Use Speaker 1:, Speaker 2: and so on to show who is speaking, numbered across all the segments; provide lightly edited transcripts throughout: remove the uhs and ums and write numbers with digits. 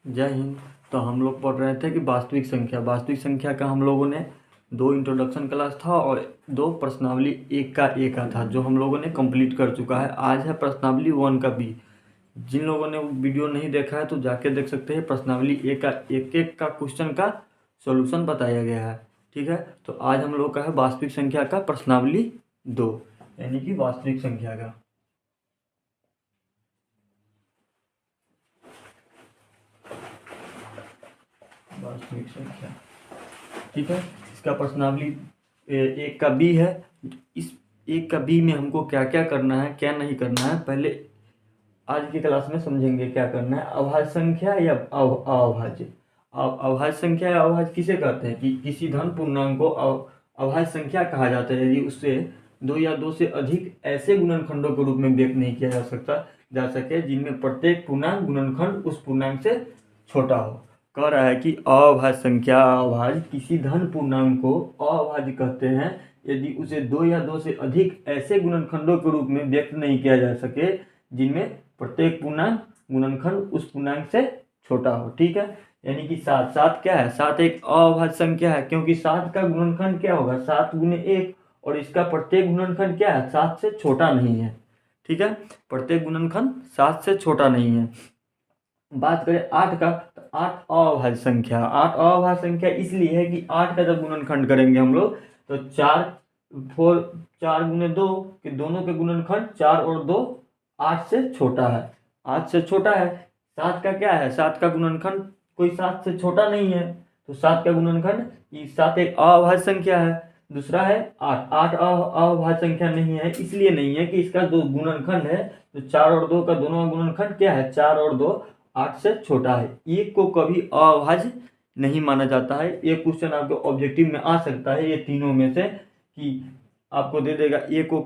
Speaker 1: जय हिंद। तो हम लोग पढ़ रहे थे कि वास्तविक संख्या का हम लोगों ने 2 इंट्रोडक्शन क्लास था और 2 प्रश्नावली एक का था जो हम लोगों ने कंप्लीट कर चुका है। आज है प्रश्नावली 1 का बी। जिन लोगों ने वो वीडियो नहीं देखा है तो जाके देख सकते हैं। प्रश्नावली एक का क्वेश्चन का सॉल्यूशन बताया गया है। ठीक है, तो आज हम लोग का है वास्तविक संख्या का प्रश्नावली 2, यानी कि वास्तविक संख्या का। वास्तविक संख्या, ठीक है। इसका प्रश्नावली एक का बी है। इस एक का बी में हमको क्या क्या करना है, क्या नहीं करना है, पहले आज की क्लास में समझेंगे क्या करना है। अभाज्य संख्या या अभाज्य, अभाज्य संख्या या अभाज्य किसे कहते हैं कि किसी धन पूर्णांक को अभाज्य संख्या कहा जाता है यदि उससे 2 या 2 से अधिक ऐसे गुणनखंडों के रूप में व्यक्त नहीं किया जा सके जिनमें प्रत्येक पूर्णांक गुणनखंड उस पूर्णांक से छोटा हो। कह रहा है कि अभाज्य संख्या अभाज्य किसी धन पूर्णांक को अभाज्य कहते हैं यदि उसे 2 या 2 से अधिक ऐसे गुणनखंडों के रूप में व्यक्त नहीं किया जा सके जिनमें प्रत्येक पूर्णांक गुणनखंड उस पूर्णांक से छोटा हो। ठीक है, यानी कि 7 क्या है, 7 एक अभाज्य संख्या है क्योंकि 7 का गुणनखंड क्या होगा, 7 गुने 1, और इसका प्रत्येक गुणनखंड क्या है, 7 से छोटा नहीं है। ठीक है, प्रत्येक गुणनखंड 7 से छोटा नहीं है। बात करें 8 का, तो 8 अभाज्य संख्या, 8 अभाज्य संख्या इसलिए है कि 8 का जब गुणनखंड करेंगे हम लोग तो 4 गुने 2 के दोनों के गुणनखंड 4 और 2 8 से छोटा है, 8 से छोटा है। 7 का क्या है, 7 का गुणनखंड कोई 7 से छोटा नहीं है, तो 7 का गुणनखंड, 7 एक अभाज्य संख्या है। दूसरा है 8 अभाज्य संख्या नहीं है, इसलिए नहीं है कि इसका जो गुणनखंड है तो 4 और 2 का दोनों का गुणनखंड क्या है, 4 और 2 8 से छोटा है। एक को कभी अभाज्य नहीं माना जाता है। ये क्वेश्चन आपके ऑब्जेक्टिव में आ सकता है, ये तीनों में से कि आपको दे देगा ए को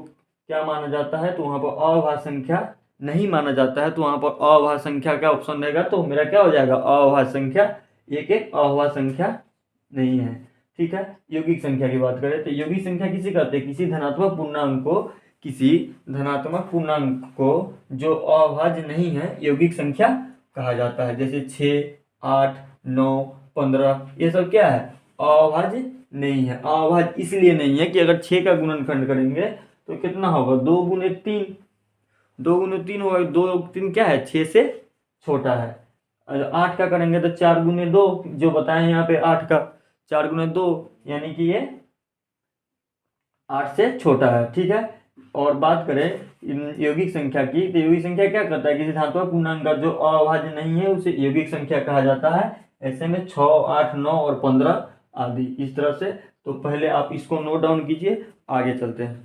Speaker 1: क्या माना जाता है, तो वहाँ पर अभाज्य संख्या नहीं माना जाता है, तो वहाँ पर अभाज्य संख्या का ऑप्शन रहेगा, तो मेरा क्या हो जाएगा, अभाज्य संख्या। एक अभाज्य संख्या नहीं है। ठीक है, यौगिक संख्या की बात करें तो यौगिक संख्या किसे कहते हैं, किसी धनात्मक पूर्णांक को जो अभाज्य नहीं है यौगिक संख्या कहा जाता है। जैसे 6, 8, 9, 15 ये सब क्या है, अभाज्य नहीं है। अभाज्य इसलिए नहीं है कि अगर 6 का गुणनखंड करेंगे तो कितना होगा, 2 गुने 3, 2 गुने 3 होगा, 2 3 क्या है, 6 से छोटा है। 8 का करेंगे तो 4 गुने 2, जो बताएं यहाँ पे 8 का 4 गुने 2, यानी कि ये 8 से छोटा है। ठीक है, और बात करें यौगिक संख्या की, तो यौगिक संख्या क्या करता है, किसी धातुक पूर्णांक का जो अभाज्य नहीं है उसे यौगिक संख्या कहा जाता है। ऐसे में 6, 8, 9 और 15 आदि इस तरह से। तो पहले आप इसको नोट डाउन कीजिए, आगे चलते हैं।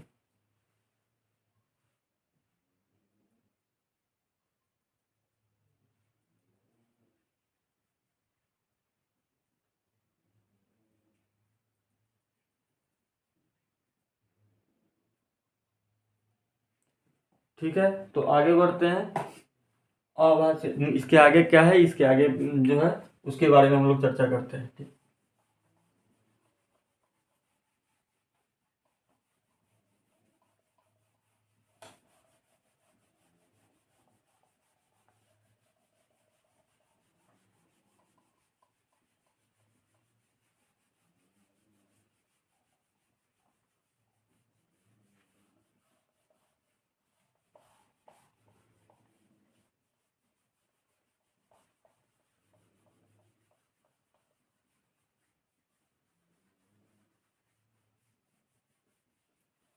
Speaker 1: ठीक है, तो आगे बढ़ते हैं। अभाज्य इसके आगे क्या है, इसके आगे जो है उसके बारे में हम लोग चर्चा करते हैं। ठीक,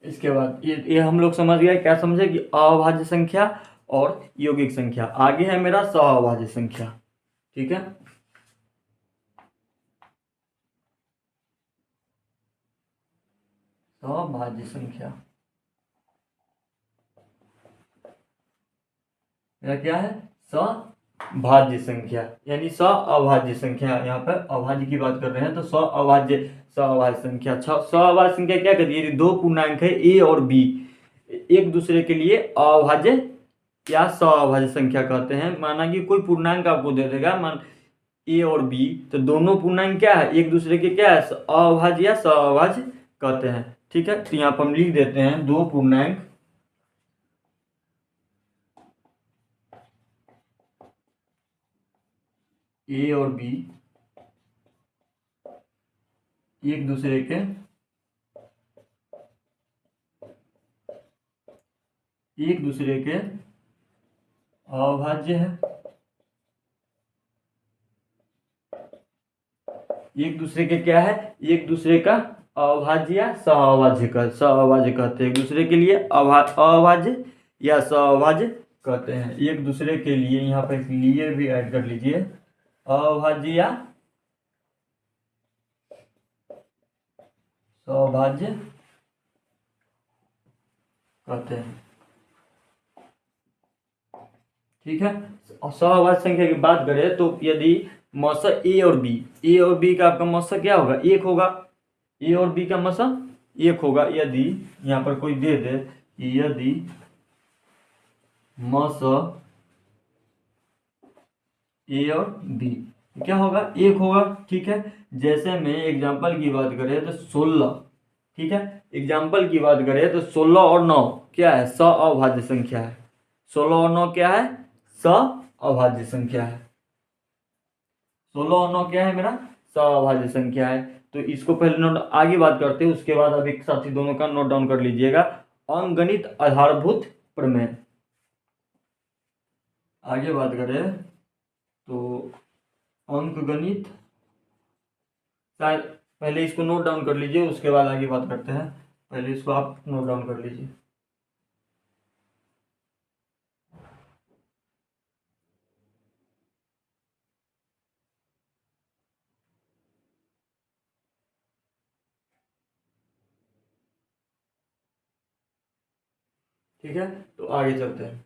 Speaker 1: इसके बाद ये हम लोग समझ गए, क्या समझे कि अभाज्य संख्या और यौगिक संख्या। आगे है मेरा सहअभाज्य संख्या। ठीक है, सहअभाज्य संख्या मेरा क्या है, सभाज्य संख्या, यानी सहअभाज्य संख्या। यहाँ पर अभाज्य की बात कर रहे हैं तो सहअभाज्य संख्या। सहअभाज्य संख्या क्या कहती है, यदि 2 पूर्णांक है ए और बी एक दूसरे के लिए अभाज्य या सहअभाज्य संख्या कहते हैं। माना कि कोई पूर्णांक आपको दे देगा, मान ए और बी, तो दोनों पूर्णांक क्या है, एक दूसरे के क्या है, अभाज्य या सहअभाज्य कहते हैं। ठीक है, तो यहाँ पर हम लिख देते हैं 2 पूर्णांक ए और बी एक दूसरे के अभाज्य है, एक दूसरे के क्या है, एक दूसरे का अभाज्य या सहअभाज्य कहते हैं। एक दूसरे के लिए अभाज्य या सहअभाज्य कहते हैं। एक दूसरे के लिए, यहाँ पर लिए भी ऐड कर लीजिए, अभाज्य या सहअभाज्य कहते हैं। ठीक है, सहअभाज्य संख्या की बात करें तो यदि मौसा ए और बी का आपका मौसा क्या होगा, एक होगा। ए और बी का मौसा एक होगा। यदि यहाँ पर कोई दे दे, यदि मौसा ए और बी क्या होगा, एक होगा। ठीक है, जैसे में एग्जाम्पल की बात करें तो 16, ठीक है, एग्जाम्पल की बात करें तो 16 और 9 क्या है, सहअभाज्य संख्या है। 16 और 9 क्या है, सहअभाज्य संख्या है। 16 और 9 क्या है मेरा, सहअभाज्य संख्या है। तो इसको पहले नोट, आगे बात करते हैं, उसके बाद आप एक साथ ही दोनों का नोट डाउन कर लीजिएगा। अंकगणित आधारभूत प्रमेय, आगे बात करें तो अंकगणित, शायद पहले इसको नोट डाउन कर लीजिए, उसके बाद आगे बात करते हैं। पहले इसको आप नोट डाउन कर लीजिए। ठीक है, तो आगे चलते हैं।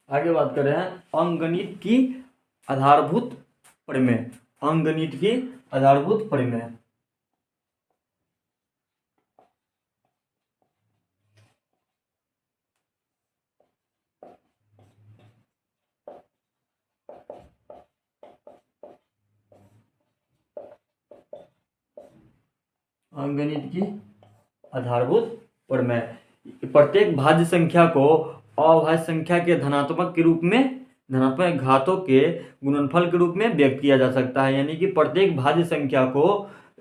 Speaker 1: आगे बात कर रहे हैं अंकगणित की आधारभूत प्रमेय। अंकगणित की आधारभूत प्रमेय, अंकगणित की आधारभूत प्रमेय, प्रत्येक भाज्य संख्या को अभाज्य संख्या के धनात्मक के रूप में, धनात्मक घातों के गुणनफल के रूप में व्यक्त किया जा सकता है। यानी कि प्रत्येक भाज्य संख्या को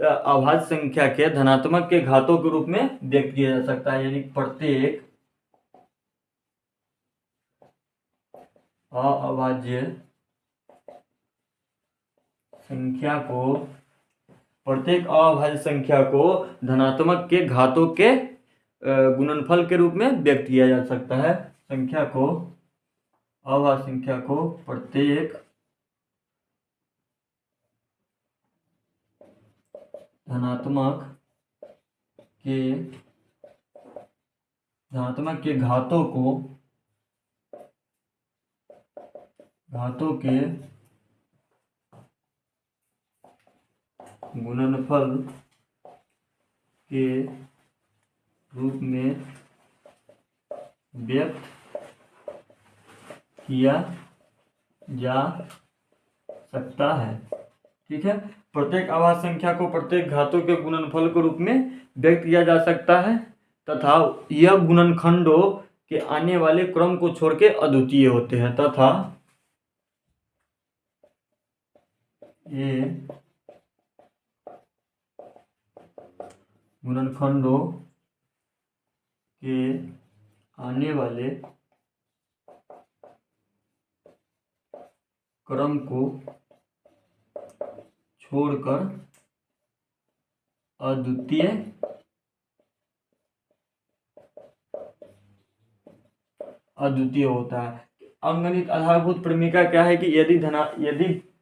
Speaker 1: अभाज्य संख्या के धनात्मक के घातों के रूप में व्यक्त किया जा सकता है। यानी प्रत्येक अभाज्य संख्या को, प्रत्येक अभाज्य संख्या को धनात्मक के घातों के गुणनफल के रूप में व्यक्त किया जा सकता है। संख्या को, अभाज्य संख्या को प्रत्येक धनात्मक के घातों के गुणनफल के रूप में व्यक्त किया जा सकता है। ठीक है, प्रत्येक अभाज्य संख्या को प्रत्येक घातों के गुणनफल के रूप में व्यक्त किया जा सकता है तथा यह गुणनखंडों के आने वाले क्रम को छोड़ के अद्वितीय होते हैं, तथा ये गुणनखंडों के आने वाले क्रम को छोड़कर अद्वितीय होता है। अंकगणित आधारभूत प्रमेय का क्या है कि यदि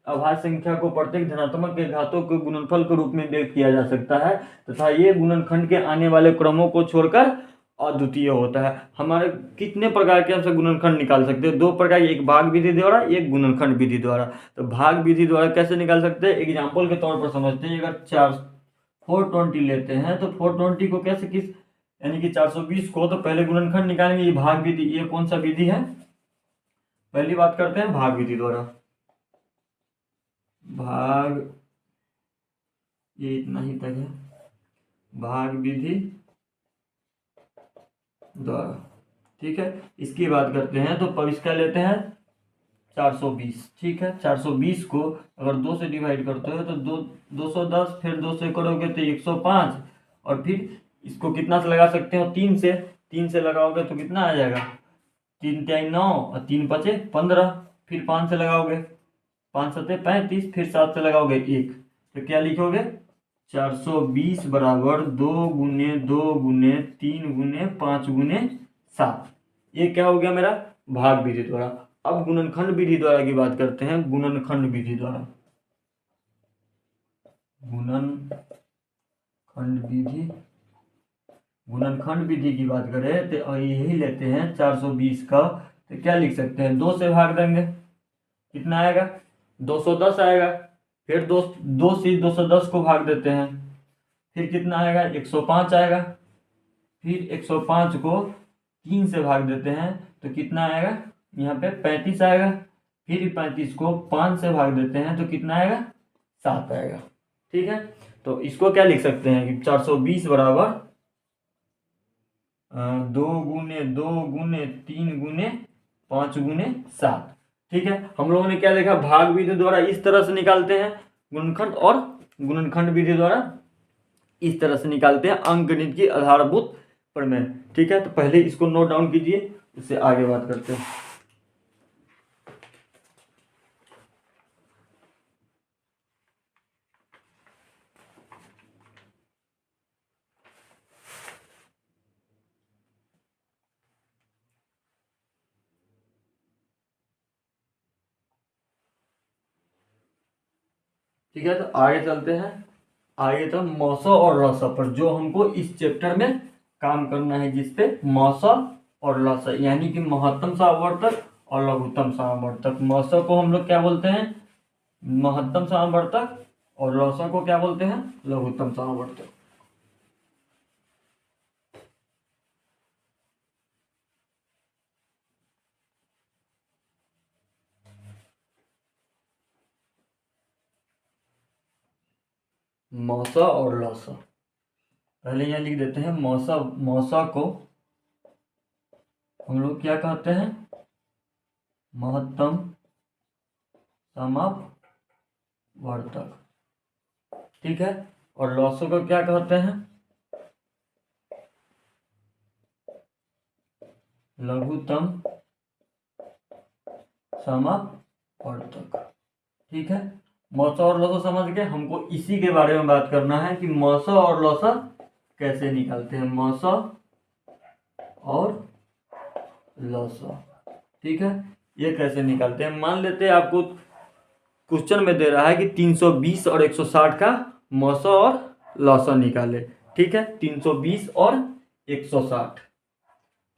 Speaker 1: अभाज्य संख्या को प्रत्येक धनात्मक के घातों के गुणनफल के रूप में व्यक्त किया जा सकता है तथा ये गुणनखंड के आने वाले क्रमों को छोड़कर अद्वितीय होता है। हमारे कितने प्रकार के हमसे गुणनखंड निकाल सकते हैं, दो प्रकार, एक भाग विधि द्वारा, एक गुणनखंड विधि द्वारा। तो भाग विधि द्वारा कैसे निकाल सकते हैं, एग्जाम्पल के तौर पर समझते हैं। अगर 420 लेते हैं तो 420 को कैसे, किस, यानी कि 420 को तो पहले गुणनखंड निकालेंगे, ये भाग विधि, ये कौन सा विधि है, पहली बात करते हैं भाग विधि द्वारा। भाग, ये इतना ही तक है, भाग विधि द्वारा। ठीक है, इसकी बात करते हैं तो अब इसका लेते हैं 420। ठीक है, 420 को अगर 2 से डिवाइड करते हो तो 210, फिर 2 से करोगे तो 105, और फिर इसको कितना से लगा सकते हो, 3 से लगाओगे तो कितना आ जाएगा, 3 तिहाई 9 और 3 पचे 15, फिर 5 से लगाओगे, 5 सत्ते 35, फिर 7 से लगाओगे 1, तो क्या लिखोगे, 420 बराबर 2 गुने 2 गुने 3 गुने 5 गुने 7। ये क्या हो गया मेरा, भाग विधि द्वारा। अब गुणनखंड विधि द्वारा की बात करते हैं, गुणनखंड विधि द्वारा। गुणनखंड विधि, गुणनखंड विधि की बात करें तो यही लेते हैं 420 का, तो क्या लिख सकते हैं, 2 से भाग देंगे, कितना आएगा, 210 आएगा, फिर 2 से 210 को भाग देते हैं, फिर कितना आएगा, 105 आएगा, फिर 105 को 3 से भाग देते हैं तो कितना आएगा, यहाँ पे 35 आएगा, फिर 35 को 5 से भाग देते हैं तो कितना आएगा, 7 आएगा। ठीक है, तो इसको क्या लिख सकते हैं कि 420 बराबर 2 गुने 2 गुने 3 गुने 5 गुने 7। ठीक है, हम लोगों ने क्या देखा, भाग विधि द्वारा इस तरह से निकालते हैं गुणनखंड, और गुणनखंड विधि द्वारा इस तरह से निकालते हैं अंकगणित की आधारभूत प्रमेय। ठीक है, तो पहले इसको नोट डाउन कीजिए, इससे आगे बात करते हैं। ठीक है, तो आगे चलते हैं। आगे तो मौसा और लसा पर, जो हमको इस चैप्टर में काम करना है, जिसपे मौसा और लसा यानी कि महत्तम सामवर्तक और लघुत्तम सामवर्तक। मौसा को हम लोग क्या बोलते हैं, महत्तम सामवर्तक, और लसा को क्या बोलते हैं, लघुत्तम सामवर्तक। मौसा और लसा, पहले यहाँ लिख देते हैं, मौसा, मौसा को हम लोग क्या कहते हैं, महत्तम समापवर्तक। ठीक है, और लसा को क्या कहते हैं, लघुत्तम समापवर्तक। ठीक है, मौसा और लसा समझ के हमको इसी के बारे में बात करना है कि मौसा और लसा कैसे निकालते हैं, मौसा और लसा। ठीक है, ये कैसे निकालते हैं, मान लेते हैं आपको क्वेश्चन में दे रहा है कि 320 और 160 का मौसा और लसा निकाले। ठीक है, 320 और 160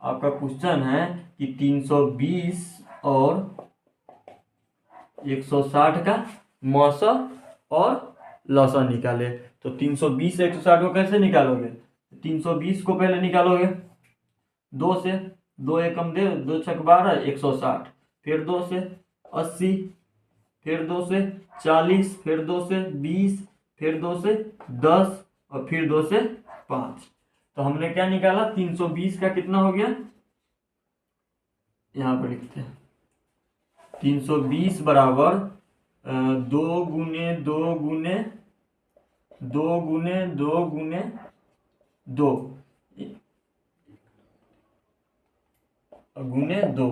Speaker 1: आपका क्वेश्चन है कि 320 और 160 का मौसा और लसा निकाले। तो 320 से 160 को कैसे निकालोगे, 320 को पहले निकालोगे 2 से, 2 एकम दे, 2 छक 12, 160, फिर 2 से 80, फिर 2 से 40, फिर 2 से 20, फिर 2 से 10 और फिर 2 से 5। तो हमने क्या निकाला, 320 का कितना हो गया, यहाँ पर लिखते हैं 320 बराबर 2 गुने 2 गुने 2 गुने 2 गुने 2 गुने 2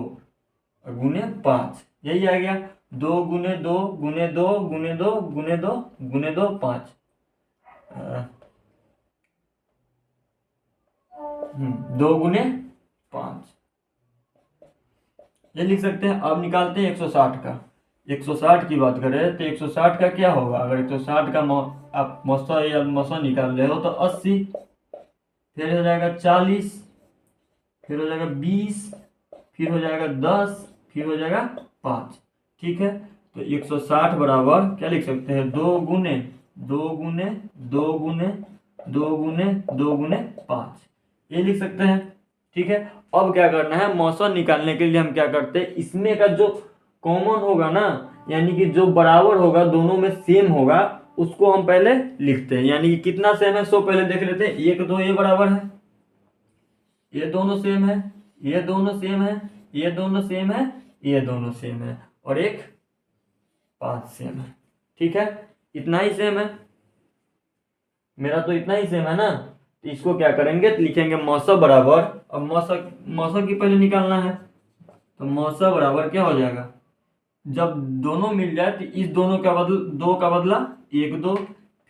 Speaker 1: गुने 5, यही आ गया, 2 गुने 2 गुने 2 गुने 2 गुने 2 गुने 2 5, 2 गुने 5, ये लिख सकते हैं। अब निकालते हैं 160 का। 160 की बात करें तो 160 का क्या होगा, अगर 160 का आप मौसा या मौसा निकाल रहे हो तो 80, फिर हो जाएगा 40, फिर हो जाएगा 20, फिर हो जाएगा 10, फिर हो जाएगा 5। ठीक है, तो 160 बराबर क्या लिख सकते हैं, 2 गुने 2 गुने 2 गुने 2 गुने 2 गुने 5, ये लिख सकते हैं। ठीक है, अब क्या करना है, मौसा निकालने के लिए हम क्या करते हैं, इसमें का जो कॉमन होगा ना, यानी कि जो बराबर होगा, दोनों में सेम होगा, उसको हम पहले लिखते हैं। यानी कि कितना सेम है सो पहले देख लेते हैं। 1 2 ये बराबर है, ये दोनों सेम है, ये दोनों सेम है, ये दोनों सेम है, ये दोनों सेम है, और एक 5 सेम है। ठीक है, इतना ही सेम है, मेरा तो इतना ही सेम है ना। तो इसको क्या करेंगे, लिखेंगे मौसा बराबर, अब मौसा की पहले निकालना है, तो मौसा बराबर क्या हो जाएगा, जब दोनों मिल जाए तो इस दोनों का बदल, 2 का बदला 1 2,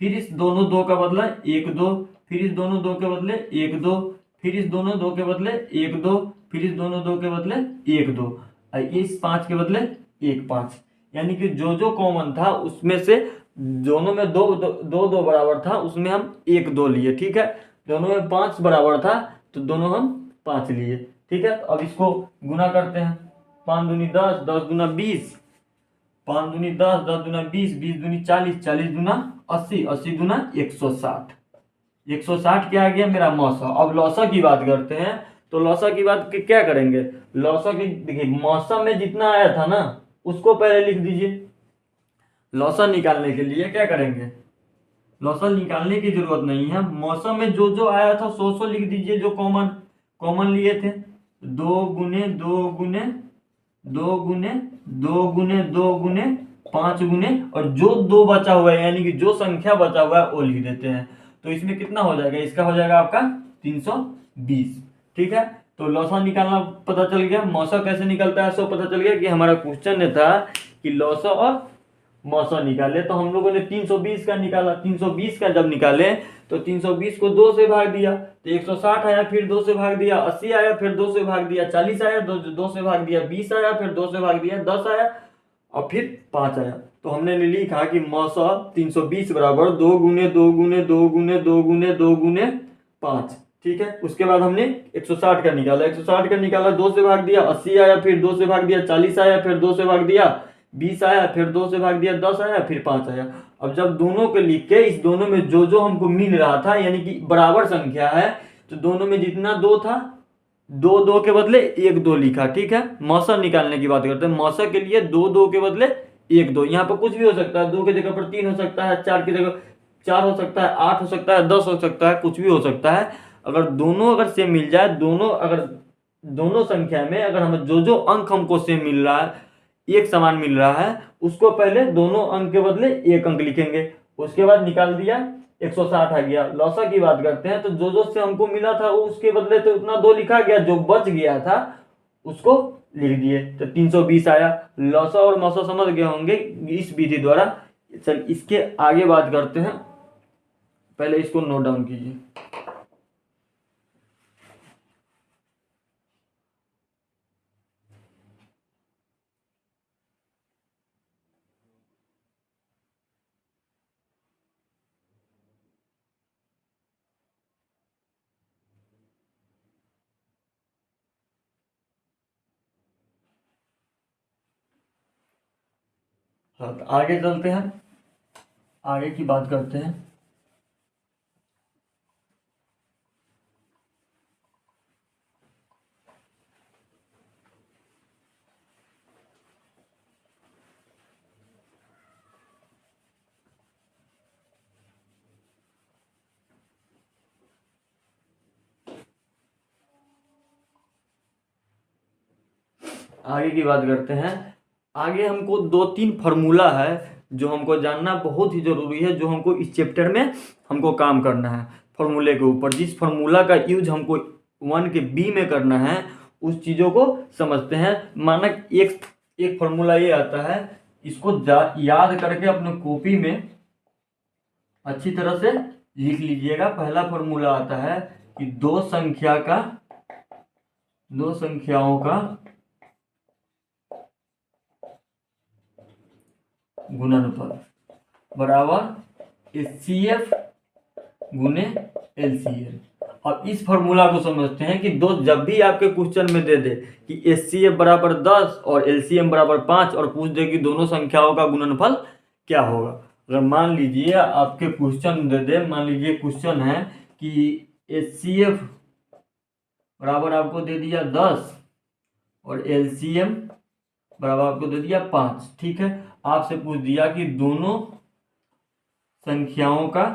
Speaker 1: फिर इस दोनों 2 का बदला 1 2, फिर इस दोनों 2 के बदले 1 2, फिर इस दोनों 2 के बदले 1 2, फिर इस दोनों 2 के बदले 1 2, और इस 5 के बदले 1 5। यानी कि जो जो कॉमन था उसमें से दोनों में दो दो, दो, दो बराबर था, उसमें हम 1 2 लिए। ठीक है, दोनों में 5 बराबर था तो दोनों हम 5 लिए। ठीक है, तो अब इसको गुना करते हैं। 5 दूनी 10, 10 दूना 20, 5 दूनी 10, 10 दूना 20, 20 दूनी 40, 40 दूना 80, 80 दूना 160। 160 क्या आ गया मेरा मौसा। अब लौसा की बात करते हैं, तो लौसा की बात क्या करेंगे, लौसा की देखिए मौसम में जितना आया था ना उसको पहले लिख दीजिए। लौसा निकालने के लिए क्या करेंगे, लौसा निकालने की जरूरत नहीं है, मौसम में जो जो आया था सो लिख दीजिए, जो कॉमन कॉमन लिए थे। 2 गुने 2 गुने 2 गुने 2 गुने 2 गुने 5 गुने, और जो 2 बचा हुआ है यानी कि जो संख्या बचा हुआ है वो लिख देते हैं। तो इसमें कितना हो जाएगा, इसका हो जाएगा आपका 320। ठीक है, तो लौसा निकालना पता चल गया। मौसा कैसे निकलता है सो पता चल गया कि हमारा क्वेश्चन था कि लौसा और मौसा निकाले, तो हम लोगों ने 320 का निकाला। 320 का जब निकाले तो 320 को 2 से भाग दिया तो 160 आया, फिर 2 से भाग दिया 80 आया, फिर 2 से भाग दिया 40 आया, 2 से भाग दिया 20 आया, फिर 2 से भाग दिया 10 आया, और फिर 5 आया। तो हमने लिखा कि मौसा 320 बराबर 2 गुने 2 गुने 2 गुने 2 गुने 2 गुने 5। ठीक है, उसके बाद हमने 160 का निकाला। 160 का निकाला, 2 से भाग दिया 80 आया, फिर 2 से भाग दिया 40 आया, फिर 2 से भाग दिया 20 आया, फिर 2 से भाग दिया 10 आया, फिर 5 आया। अब जब दोनों को लिख के इस दोनों में जो जो हमको मिल रहा था यानी कि बराबर संख्या है, तो दोनों में जितना 2 था 2 2 के बदले 1 2 लिखा। ठीक है, मौसा निकालने की बात करते हैं। मौसा के लिए 2 2 के बदले 1 2, यहाँ पर कुछ भी हो सकता है, 2 की जगह पर 3 हो सकता है, 4 की जगह 4 हो सकता है, 8 हो सकता है, 10 हो सकता है, कुछ भी हो सकता है। अगर दोनों अगर सेम मिल जाए, दोनों संख्या में अगर हमें जो जो अंक हमको सेम मिल रहा है, एक समान मिल रहा है, उसको पहले दोनों अंक के बदले 1 अंक लिखेंगे। उसके बाद निकाल दिया 160 आ गया। लौसा की बात करते हैं, तो जो जो से हमको मिला था उसके बदले तो उतना 2 लिखा गया, जो बच गया था उसको लिख दिए, तो 320 आया। लौसा और मौसा समझ गए होंगे इस विधि द्वारा। चल इसके आगे बात करते हैं, पहले इसको नोट डाउन कीजिए। हाँ, तो आगे चलते हैं, आगे की बात करते हैं। आगे की बात करते हैं। आगे हमको 2-3 फार्मूला है जो हमको जानना बहुत ही जरूरी है, जो हमको इस चैप्टर में हमको काम करना है फार्मूले के ऊपर। जिस फार्मूला का यूज हमको 1 के बी में करना है उस चीज़ों को समझते हैं। माना एक फार्मूला ये आता है, इसको याद करके अपने कॉपी में अच्छी तरह से लिख लीजिएगा। पहला फार्मूला आता है कि दो संख्याओं का गुणनफल बराबर HCF गुने LCM। अब इस फॉर्मूला को समझते हैं कि जब भी आपके क्वेश्चन में दे दे कि HCF बराबर 10 और LCM बराबर 5 और पूछ दे कि दोनों संख्याओं का गुणनफल क्या होगा। अगर मान लीजिए आपके क्वेश्चन दे दे, मान लीजिए क्वेश्चन है कि HCF बराबर आपको दे दिया 10 और LCM बराबर आपको दे दिया 5। ठीक है, आपसे पूछ दिया कि दोनों संख्याओं का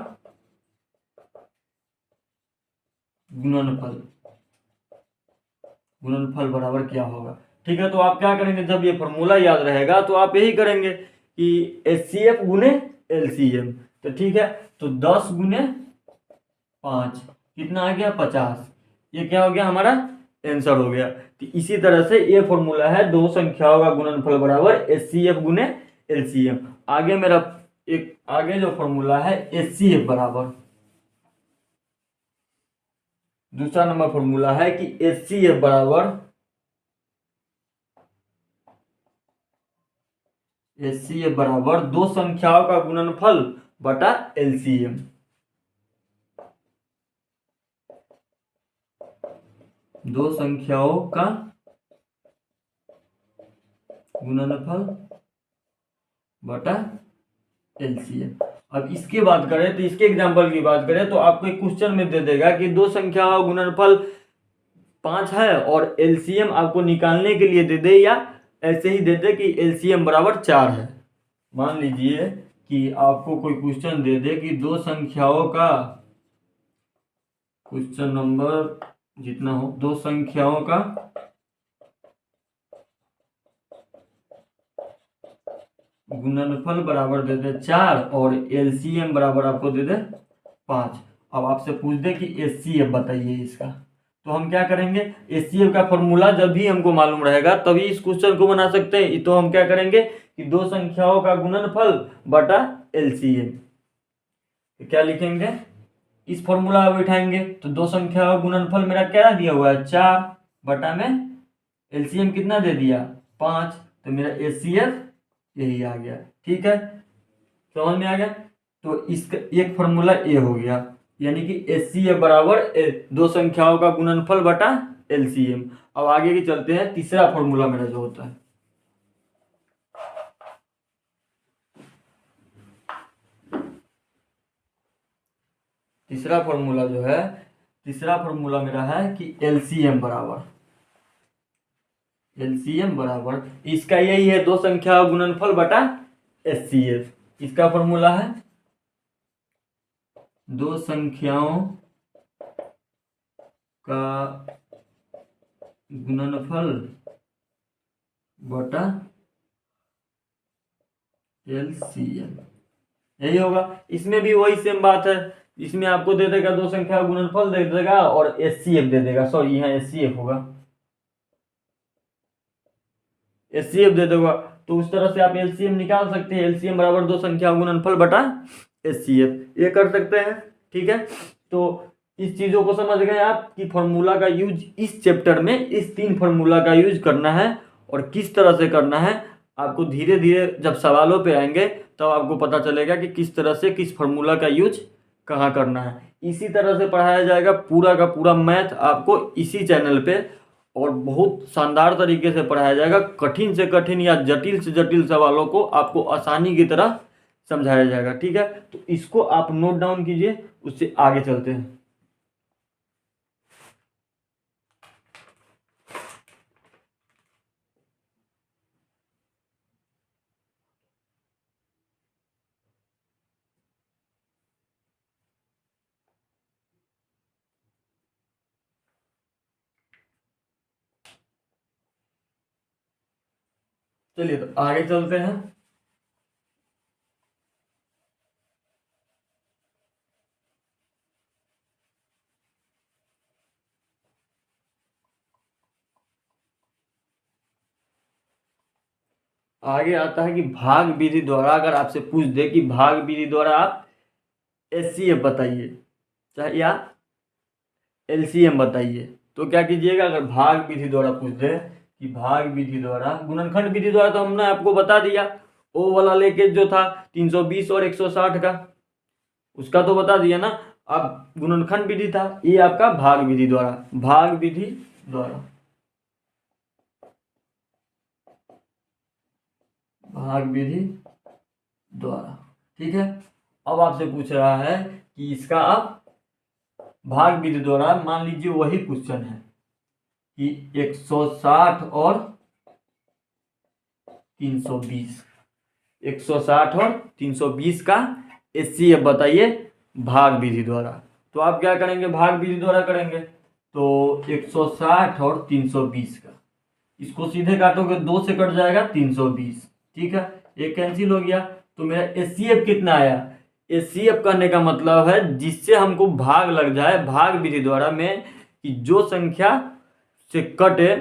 Speaker 1: गुणनफल, गुणनफल बराबर क्या होगा। ठीक है, तो आप क्या करेंगे, जब ये फॉर्मूला याद रहेगा तो आप यही करेंगे कि HCF गुने LCM। तो ठीक है, तो 10 गुने 5 कितना आ गया, 50। ये क्या हो गया, हमारा आंसर हो गया। तो इसी तरह से ये फॉर्मूला है दो संख्याओं का गुणनफल बराबर HCF गुने LCM। आगे मेरा एक आगे जो फॉर्मूला है HCF बराबर, दूसरा नंबर फॉर्मूला है कि HCF बराबर, HCF बराबर दो संख्याओं का गुणनफल बटा LCM। दो संख्याओं का गुणनफल बटा LCM। अब इसके बात करें तो इसके एग्जांपल की बात करें तो आपको एक क्वेश्चन में दे देगा कि दो संख्याओं का गुणनफल 5 है और LCM आपको निकालने के लिए दे दे, या ऐसे ही दे दे कि LCM बराबर 4 है। मान लीजिए कि आपको कोई क्वेश्चन दे दे कि दो संख्याओं का, क्वेश्चन नंबर जितना हो, दो संख्याओं का गुणनफल बराबर दे दे 4 और LCM बराबर आपको दे दे 5। अब आपसे पूछ दे कि HCF बताइए इसका, तो हम क्या करेंगे, HCF का फॉर्मूला जब भी हमको मालूम रहेगा तभी इस क्वेश्चन को बना सकते हैं। तो हम क्या करेंगे कि दो संख्याओं का गुणनफल बटा LCM, तो क्या लिखेंगे, इस फॉर्मूला में बैठाएंगे तो दो संख्या का गुणनफल मेरा क्या दिया हुआ है 4 बटा में LCM कितना दे दिया 5, तो मेरा HCF यही आ गया। ठीक है, समझ में आ गया। तो इसका एक फॉर्मूला ये हो गया, यानी कि HCF बराबर दो संख्याओं का गुणनफल बटा LCM। अब आगे की चलते हैं, तीसरा फॉर्मूला मेरा जो होता है, तीसरा फॉर्मूला जो है, तीसरा फॉर्मूला मेरा है कि LCM बराबर, LCM बराबर इसका यही है दो संख्या गुणनफल बटा HCF। इसका फॉर्मूला है दो संख्याओं का गुणनफल बटा LCM, यही होगा। इसमें भी वही सेम बात है, इसमें आपको दे देगा दो संख्या गुणनफल दे देगा और HCF दे देगा, सॉरी यहाँ HCF होगा, HCF दे देगा। तो उस तरह से आप LCM निकाल सकते हैं, LCM बराबर दो संख्या गुणनफल बटा HCF, ये कर सकते हैं। ठीक है, तो इस चीज़ों को समझ गए आप कि फॉर्मूला का यूज इस चैप्टर में इस 3 फॉर्मूला का यूज करना है और किस तरह से करना है। आपको धीरे धीरे जब सवालों पे आएंगे तब आपको पता चलेगा कि किस तरह से किस फॉर्मूला का यूज कहाँ करना है। इसी तरह से पढ़ाया जाएगा पूरा का पूरा मैथ आपको इसी चैनल पे, और बहुत शानदार तरीके से पढ़ाया जाएगा। कठिन से कठिन या जटिल से जटिल सवालों को आपको आसानी की तरह समझाया जाएगा। ठीक है, तो इसको आप नोट डाउन कीजिए, उससे आगे चलते हैं। चलिए तो आगे चलते हैं। आगे आता है कि भाग विधि द्वारा अगर आपसे पूछ दे कि भाग विधि द्वारा आप HCF बताइए चाहे या LCM बताइए, तो क्या कीजिएगा। अगर भाग विधि द्वारा पूछ दे कि भाग विधि द्वारा, गुणनखंड विधि द्वारा तो हमने आपको बता दिया, ओ वाला लेके जो था 320 और 160 का, उसका तो बता दिया ना। अब गुणनखंड विधि था, ये आपका भाग विधि द्वारा, भाग विधि द्वारा, भाग विधि द्वारा। ठीक है, अब आपसे पूछ रहा है कि इसका आप भाग विधि द्वारा, मान लीजिए वही क्वेश्चन है कि 160 और 320। 160 और 320 का HCF बताइए भाग विधि द्वारा। तो आप क्या करेंगे, भाग विधि द्वारा करेंगे। तो 160 और 320 का, इसको सीधे काटोगे 2 से कट जाएगा 320, ठीक है, एक कैंसिल हो गया। तो मेरा HCF कितना आया, HCF करने का मतलब है जिससे हमको भाग लग जाए भाग विधि द्वारा में, कि जो संख्या से कटे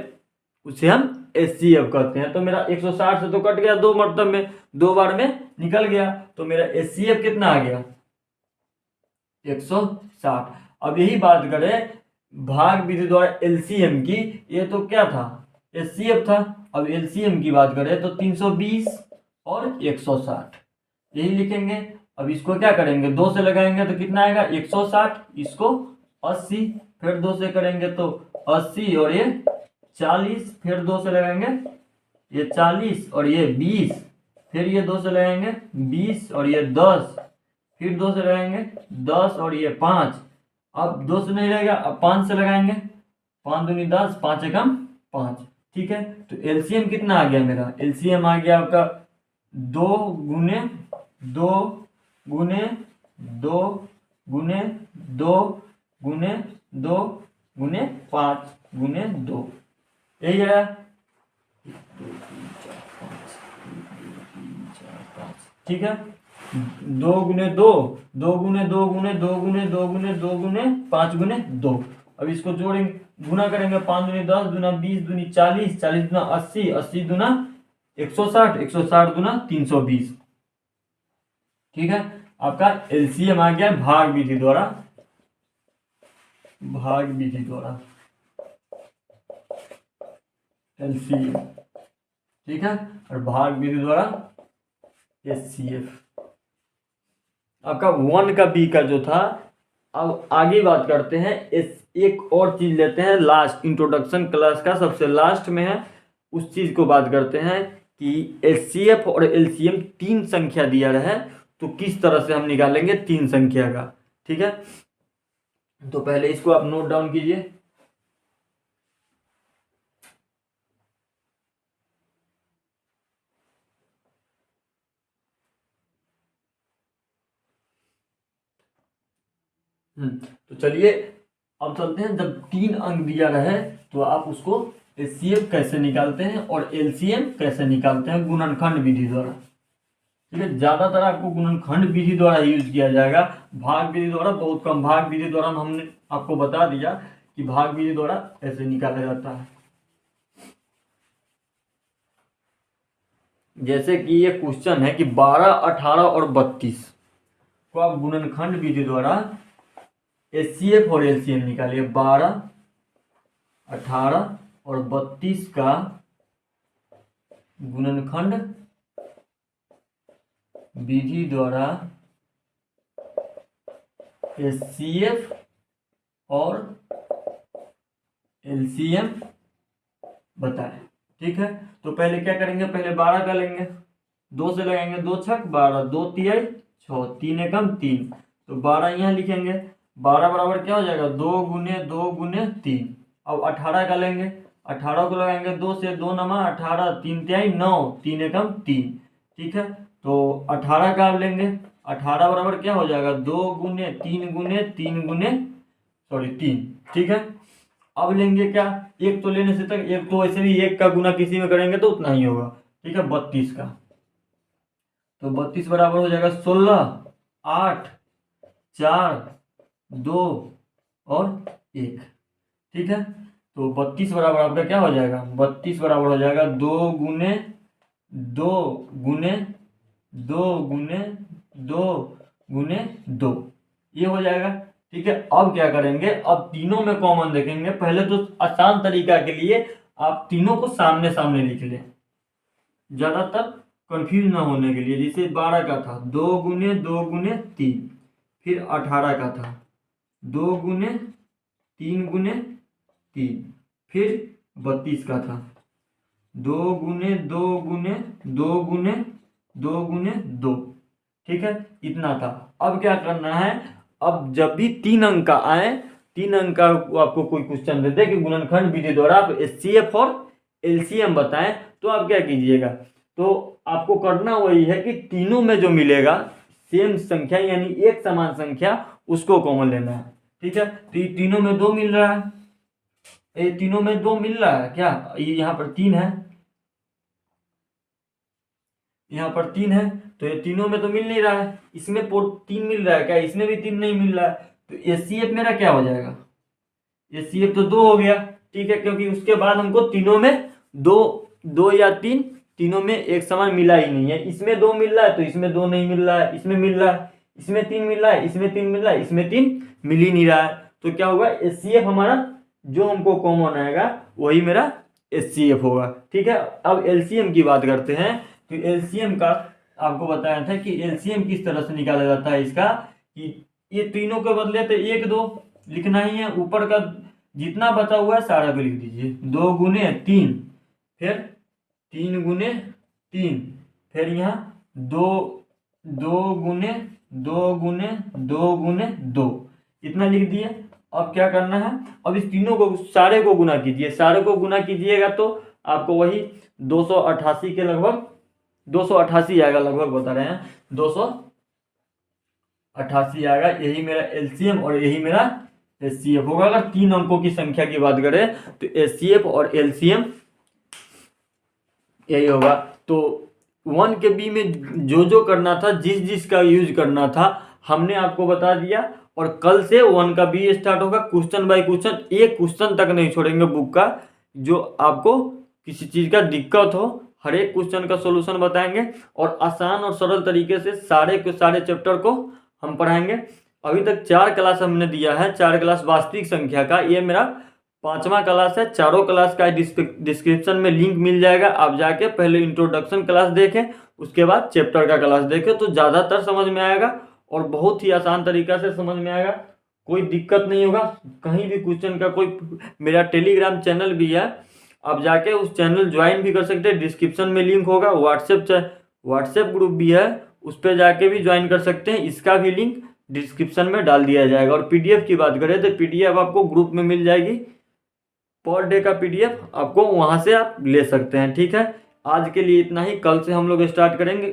Speaker 1: उसे हम HCF कहते हैं। तो मेरा 160 से तो कट गया, 2 मतलब में 2 बार में निकल गया, तो मेरा HCF कितना आ गया 160। अब यही बात करें भाग विधि द्वारा LCM की, ये तो क्या था HCF था। अब LCM की बात करें तो 320 और 160 यही लिखेंगे। अब इसको क्या करेंगे, 2 से लगाएंगे तो कितना आएगा 160, इसको 80, फिर 2 से करेंगे तो 80 और ये 40, फिर 2 से लगाएंगे ये 40 और ये 20, फिर ये 2 से लगाएंगे 20 और ये 10, फिर 2 से लगाएंगे 10 और ये 5। अब 2 से नहीं रहेगा, अब 5 से लगाएंगे, 5 दूनी 10, 5 एकम 5, ठीक है। तो LCM कितना आ गया मेरा, LCM आ गया आपका 2 गुने 2 गुने 2 गुने 2 गुने 2 गुने 5 गुने 2, यही है 5, ठीक है। 2 गुने 2, 2 गुने 2 गुने 2 गुने 2 गुने 2 गुने 5 गुने 2। अब इसको जोड़ेंगे, गुना करेंगे, 5 दूनी 10, दूना 20, दूनी 40, 40 दूना 80, 80 दूना 160, 160 दूना 320, ठीक है। आपका LCM आ गया भाग विधि द्वारा, भाग विधि द्वारा LCM, ठीक है, और भाग विधि द्वारा HCF। आपका 1 का B का जो था। अब आगे बात करते हैं, एक और चीज लेते हैं लास्ट, इंट्रोडक्शन क्लास का सबसे लास्ट में है, उस चीज को बात करते हैं कि HCF और LCM 3 संख्या दिया रहे तो किस तरह से हम निकालेंगे 3 संख्या का, ठीक है। तो पहले इसको आप नोट डाउन कीजिए। तो चलिए अब चलते हैं, जब 3 अंक दिया रहे तो आप उसको HCF कैसे निकालते हैं और LCM कैसे निकालते हैं गुणनखंड विधि द्वारा, ठीक है। ज्यादातर आपको गुणनखंड विधि द्वारा यूज किया जाएगा, भाग विधि द्वारा बहुत कम। भाग विधि द्वारा हमने आपको बता दिया कि भाग विधि द्वारा ऐसे निकाला जाता है। जैसे कि ये क्वेश्चन है कि 12, 18 और 32 को आप गुणनखंड विधि द्वारा HCF और LCM निकालिए। 12, 18 और 32 का गुणनखंड विधि द्वारा HCF और LCM बताएं, ठीक है। तो पहले क्या करेंगे, पहले 12 का लेंगे, 2 से लगाएंगे, 2 छक 12, 2 तिहाई 6, 3 एकम 3, तो 12 यहाँ लिखेंगे। 12 बराबर क्या हो जाएगा 2 गुने 2 गुने 3। अब 18 का लेंगे, 18 को लगाएंगे 2 से, 2 नमा 18, 3 तिहाई 9, 3 एकम 3, ठीक है। तो 18 का आप लेंगे, 18 बराबर क्या हो जाएगा 2 गुने 3 गुने 3 गुने 3, ठीक है। अब लेंगे क्या, एक तो लेने से तक, एक तो वैसे भी एक का गुना किसी में करेंगे तो उतना ही होगा, ठीक है। 32 का, तो 32 बराबर हो जाएगा 16, 8, 4, 2 और 1, ठीक है। तो 32 बराबर आपका क्या हो जाएगा, 32 बराबर हो जाएगा 2 गुने 2 गुने 2 गुने 2 गुने 2, ये हो जाएगा, ठीक है। अब क्या करेंगे, अब तीनों में कॉमन देखेंगे। पहले तो आसान तरीका के लिए आप तीनों को सामने सामने लिख लें, ज्यादातर कंफ्यूज ना होने के लिए। जैसे 12 का था 2 गुने 2 गुने 3, फिर 18 का था 2 गुने 3 गुने 3, फिर 32 का था 2 गुने 2 गुने 2 गुने 2 गुने 2, ठीक है, इतना था। अब क्या करना है, अब जब भी 3 अंक का आए, 3 अंक का आपको कोई क्वेश्चन दे दे कि गुणनखंड विधि द्वारा आप HCF और LCM बताएं, तो आप क्या कीजिएगा, तो आपको करना वही है कि तीनों में जो मिलेगा सेम संख्या यानी एक समान संख्या उसको कॉमन लेना है। ठीक है, तो ये तीनों में 2 मिल रहा है, ये तीनों में 2 मिल रहा है क्या, ये यहाँ पर 3 है, यहाँ पर 3 है, तो ये तीनों में तो मिल नहीं रहा है, इसमें 3 मिल रहा है क्या, इसमें भी 3 नहीं मिल रहा है, तो HCF मेरा क्या हो जाएगा, HCF तो 2 हो गया। ठीक है, क्योंकि उसके बाद हमको तीनों में 2 या 3 तीनों में एक समान मिला ही नहीं है, इसमें 2 मिल रहा है तो इसमें 2 नहीं मिल रहा है, इसमें मिल रहा है, इसमें 3 मिल रहा है, इसमें 3 मिल रहा है, इसमें 3 मिल ही नहीं रहा है, तो क्या होगा, HCF हमारा जो हमको कॉमन आएगा वही मेरा HCF होगा। ठीक है, अब LCM की बात करते हैं, तो LCM का आपको बताया था कि LCM किस तरह से निकाला जाता है इसका, कि ये तीनों के बदले तो 1 2 लिखना ही है, ऊपर का जितना बचा हुआ है सारा को लिख दीजिए, 2 गुने 3, फिर 3 गुने 3, फिर यहाँ 2 गुने 2 गुने 2 गुने 2, इतना लिख दिए। अब क्या करना है, अब इस तीनों को सारे को गुना कीजिए, सारे को गुना कीजिएगा तो आपको वही 288 के लगभग 288 आएगा, लगभग बता रहे हैं 288 आएगा, यही मेरा LCM और यही मेरा HCF होगा। अगर 3 अंकों की संख्या की बात करें तो HCF और LCM यही होगा। तो 1 के बी में जो करना था, जिस का यूज करना था हमने आपको बता दिया, और कल से 1 का बी स्टार्ट होगा, क्वेश्चन बाय क्वेश्चन, एक क्वेश्चन तक नहीं छोड़ेंगे बुक का, जो आपको किसी चीज़ का दिक्कत हो हर एक क्वेश्चन का सॉल्यूशन बताएंगे, और आसान और सरल तरीके से सारे के सारे चैप्टर को हम पढ़ाएंगे। अभी तक 4 क्लास हमने दिया है, 4 क्लास वास्तविक संख्या का, ये मेरा 5वां क्लास है। चारों क्लास का डिस्क्रिप्शन में लिंक मिल जाएगा, आप जाके पहले इंट्रोडक्शन क्लास देखें, उसके बाद चैप्टर का क्लास देखें, तो ज़्यादातर समझ में आएगा और बहुत ही आसान तरीका से समझ में आएगा, कोई दिक्कत नहीं होगा। कहीं भी क्वेश्चन का कोई, मेरा टेलीग्राम चैनल भी है, आप जाके उस चैनल ज्वाइन भी कर सकते हैं, डिस्क्रिप्शन में लिंक होगा। व्हाट्सएप ग्रुप भी है, उस पर जाके भी ज्वाइन कर सकते हैं, इसका भी लिंक डिस्क्रिप्शन में डाल दिया जाएगा। और PDF की बात करें तो PDF आपको ग्रुप में मिल जाएगी, पर डे का PDF आपको वहाँ से आप ले सकते हैं। ठीक है, आज के लिए इतना ही, कल से हम लोग स्टार्ट करेंगे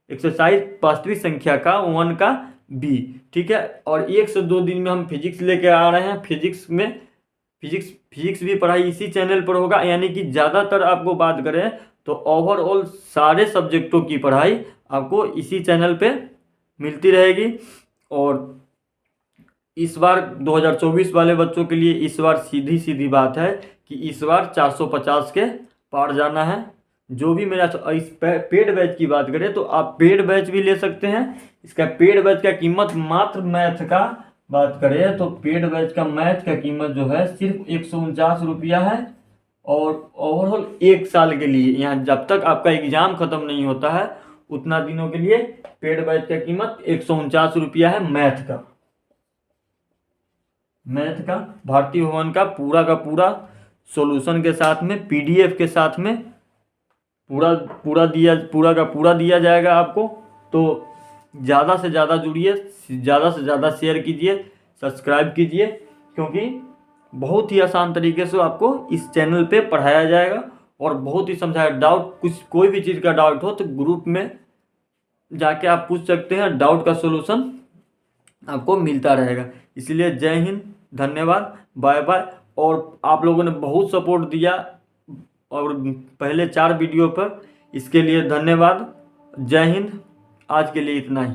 Speaker 1: एक्सरसाइज वास्तविक संख्या का 1 का बी। ठीक है, और 1 से 2 दिन में हम फिजिक्स लेके आ रहे हैं, फिजिक्स भी पढ़ाई इसी चैनल पर होगा, यानी कि ज़्यादातर आपको बात करें तो ओवरऑल सारे सब्जेक्टों की पढ़ाई आपको इसी चैनल पे मिलती रहेगी। और इस बार 2024 वाले बच्चों के लिए इस बार सीधी बात है कि इस बार 450 के पार जाना है। जो भी मेरा इस पेड बैच की बात करें तो आप पेड बैच भी ले सकते हैं। इसका पेड बैच का कीमत मात्र मैथ का बात करें तो पेड बैच का मैथ का कीमत जो है सिर्फ 149 रुपया है, और ओवरऑल 1 साल के लिए, यहाँ जब तक आपका एग्जाम खत्म नहीं होता है उतना दिनों के लिए पेड बैच का कीमत 149 रुपया है। मैथ का भारती भवन का पूरा सॉल्यूशन के साथ में, PDF के साथ में पूरा दिया जाएगा आपको। तो ज़्यादा से ज़्यादा जुड़िए, ज़्यादा से ज़्यादा शेयर कीजिए, सब्सक्राइब कीजिए, क्योंकि बहुत ही आसान तरीके से आपको इस चैनल पे पढ़ाया जाएगा और बहुत ही समझाया। कोई भी चीज़ का डाउट हो तो ग्रुप में जाके आप पूछ सकते हैं, डाउट का सॉल्यूशन आपको मिलता रहेगा। इसलिए जय हिंद, धन्यवाद, बाय बाय। और आप लोगों ने बहुत सपोर्ट दिया और पहले 4 वीडियो पर, इसके लिए धन्यवाद। जय हिंद, आज के लिए इतना ही।